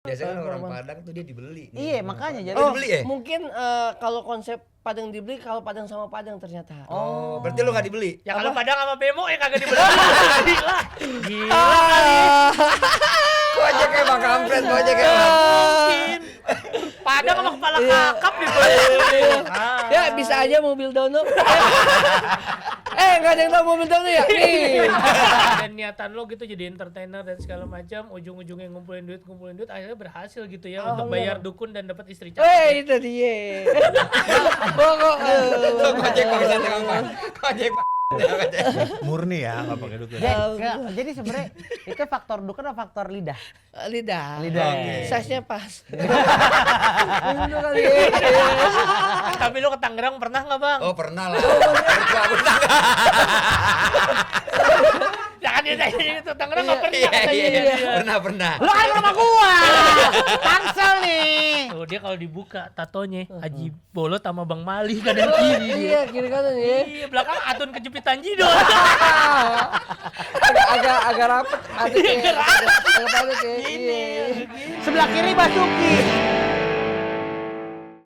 Biasanya kan orang Padang tuh dia dibeli. Iya, makanya jadi dibeli ya? Mungkin kalau konsep Padang dibeli, kalau Padang sama Padang ternyata. Oh, berarti lu enggak dibeli? Ya kalau Padang sama Bemo ya kagak dibeli. Gila. Gila kali. Gua aja kayak Bang Kampret, gua aja kayak Bang. Mungkin. Padang sama kepala kakap dibeli. Ya bisa aja mobil dono. Nggak ada yang tahu mobil dono ya? Nih. Dan niatan lo gitu jadi entertainer dan segala macam, ujung-ujungnya ngumpulin duit, akhirnya berhasil gitu ya untuk bayar dukun dan dapat istri cantik. Itu dia. Pokok. Kojek bangsat Bang. Kojek Murni ya, nggak pakai dukun. jadi sebenarnya itu faktor dukun atau faktor lidah? Lidah. Oke. Size-nya pas. Tapi lo ke Tangerang pernah nggak bang? Oh pernah lah. Pernah. Jangan ditanya itu Tangerang nggak pernah katanya. Iya. Pernah. Lu kan ke rumah gua. Tangsel nih. Tuh dia kalau dibuka tatonya Haji Bolot sama Bang Mali kanan kiri. Iya, kiri kanan ya. Iya, belakang Atun kejepit Tanjido. Agak rapet. Agak padat ya. Sebelah kiri Basuki.